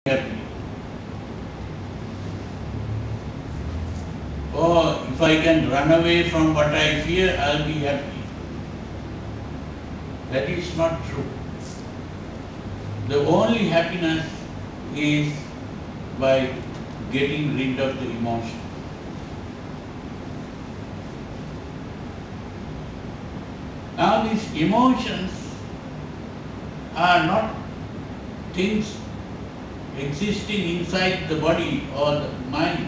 happy. Or if I can run away from what I fear, I'll be happy. That is not true. The only happiness is by getting rid of the emotion. Now these emotions are not things existing inside the body or the mind.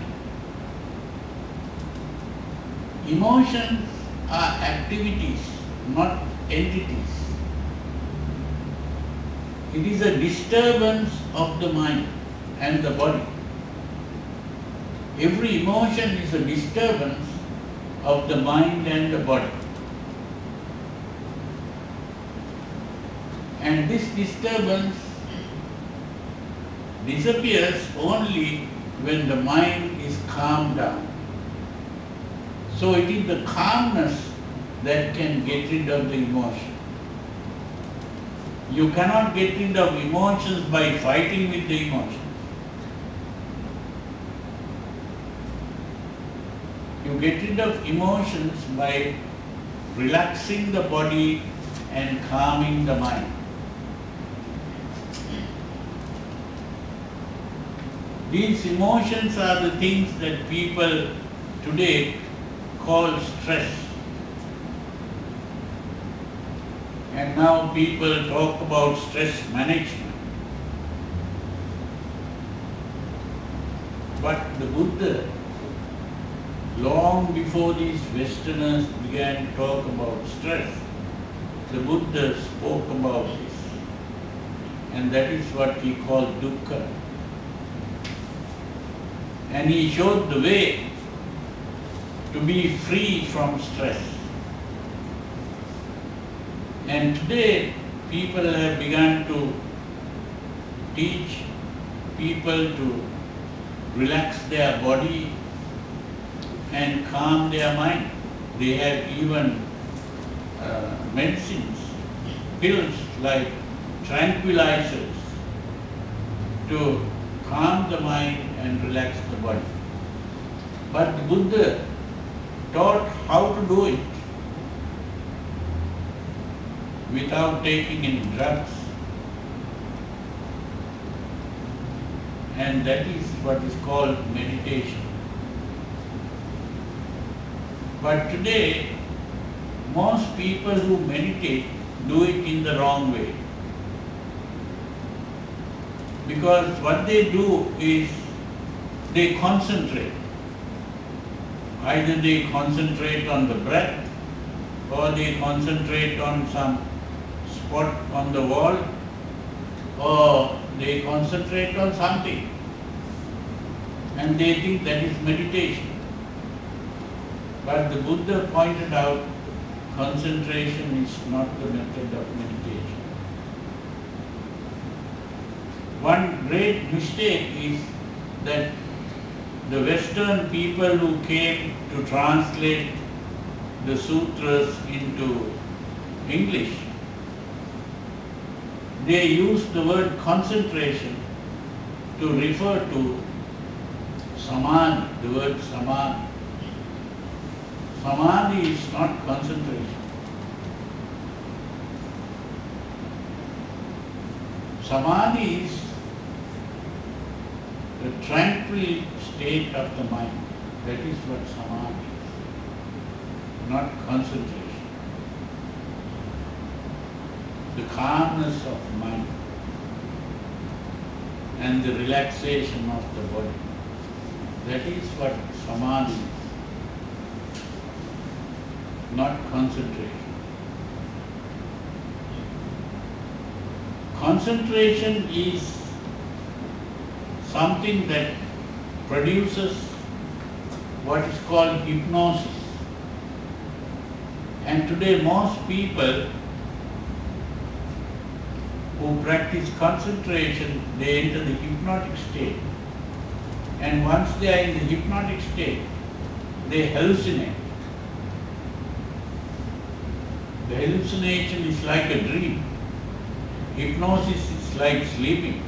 Emotions are activities, not entities. It is a disturbance of the mind and the body. Every emotion is a disturbance of the mind and the body. And this disturbance disappears only when the mind is calmed down. So it is the calmness that can get rid of the emotion. You cannot get rid of emotions by fighting with the emotions. You get rid of emotions by relaxing the body and calming the mind. These emotions are the things that people today call stress. And now people talk about stress management. But the Buddha, long before these Westerners began to talk about stress, the Buddha spoke about this. And that is what he called dukkha. And he showed the way to be free from stress. And today people have begun to teach people to relax their body and calm their mind. They have even medicines, pills like tranquilizers to calm the mind and relax the body. But the Buddha taught how to do it without taking any drugs. And that is what is called meditation. But today, most people who meditate do it in the wrong way. Because what they do is they concentrate. Either they concentrate on the breath, or they concentrate on some spot on the wall, or they concentrate on something. And they think that is meditation. But the Buddha pointed out concentration is not the method of meditation. One great mistake is that the Western people who came to translate the sutras into English, they used the word concentration to refer to samadhi, the word samadhi. Samadhi is not concentration. Samadhi is the tranquil state of the mind. That is what samadhi is, not concentration. The calmness of mind and the relaxation of the body. That is what samadhi is, not concentration. Concentration is something that produces what is called hypnosis. And today most people who practice concentration, they enter the hypnotic state. And once they are in the hypnotic state, they hallucinate. The hallucination is like a dream. Hypnosis is like sleeping.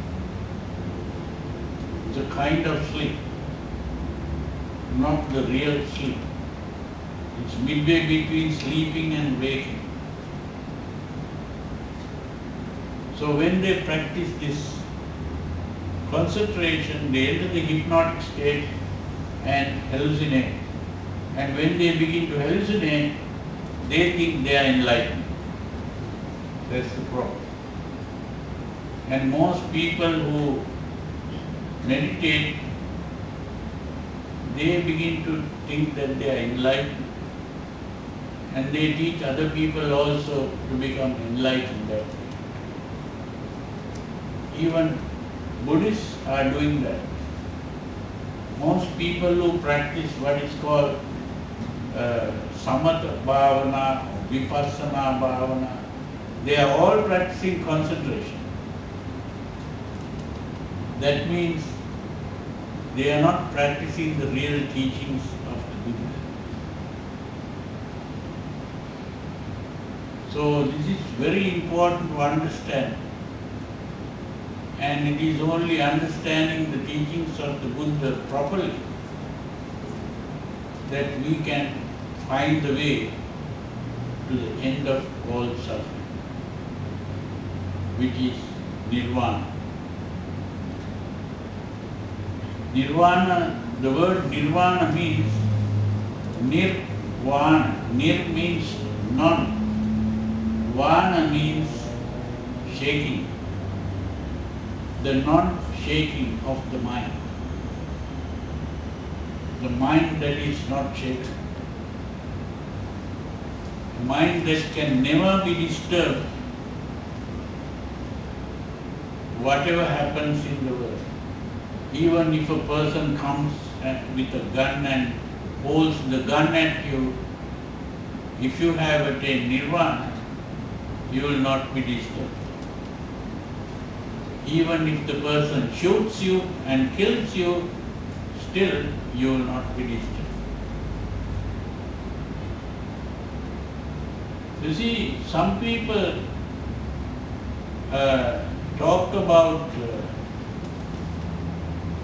a kind of sleep, not the real sleep. It's midway between sleeping and waking. So when they practice this concentration, they enter the hypnotic state and hallucinate. And when they begin to hallucinate, they think they are enlightened. That's the problem. And most people who meditate, they begin to think that they are enlightened. And they teach other people also to become enlightened that way. Even Buddhists are doing that. Most people who practice what is called samatha bhavana, vipassana bhavana, they are all practicing concentration. That means they are not practicing the real teachings of the Buddha. So this is very important to understand. And it is only understanding the teachings of the Buddha properly that we can find the way to the end of all suffering, which is nirvana. Nirvana, the word nirvana means nirvana. Nir means none. Vana means shaking. The non-shaking of the mind. The mind that is not shaken. A mind that can never be disturbed, whatever happens in the world. Even if a person comes with a gun and holds the gun at you, if you have attained nirvana, you will not be disturbed. Even if the person shoots you and kills you, still you will not be disturbed. You see, some people talk about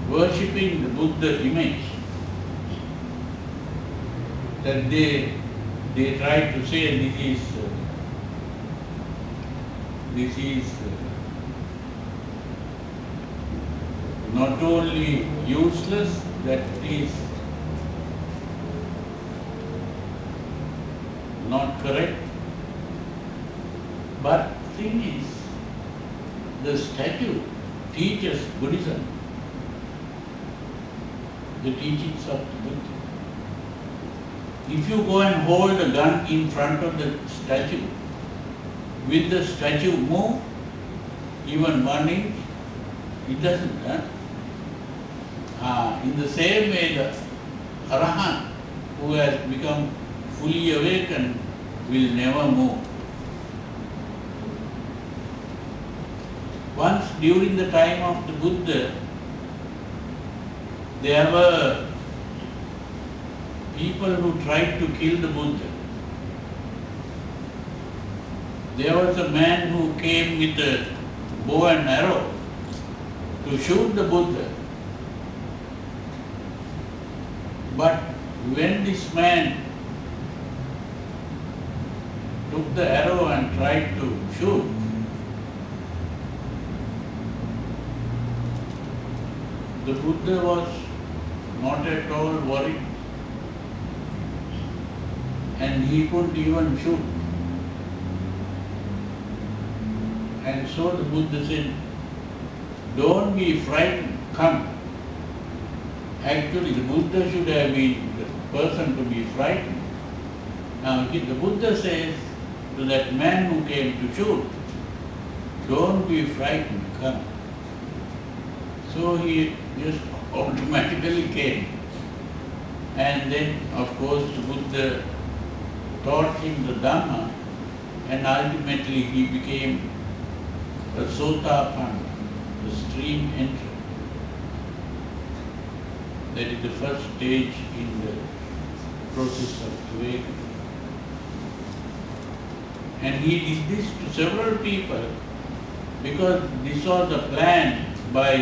worshipping the Buddha image. That they try to say this is not only useless, that is not correct. But the thing is, the statue teaches Buddhism, the teachings of the Buddha. If you go and hold a gun in front of the statue, will the statue move even 1 inch? It doesn't. In the same way, the Arahant, who has become fully awakened, will never move. Once during the time of the Buddha, there were people who tried to kill the Buddha. There was a man who came with a bow and arrow to shoot the Buddha. But when this man took the arrow and tried to shoot, the Buddha was not at all worried, and he couldn't even shoot. And so the Buddha said, "Don't be frightened, come." Actually, the Buddha should have been the person to be frightened. Now, the Buddha says to that man who came to shoot, "Don't be frightened, come." So he just automatically came. And then, of course, the Buddha taught him the Dhamma, and ultimately he became a Sotapanna, the stream enterer. That is the first stage in the process of awakening. And he did this to several people because this was the plan by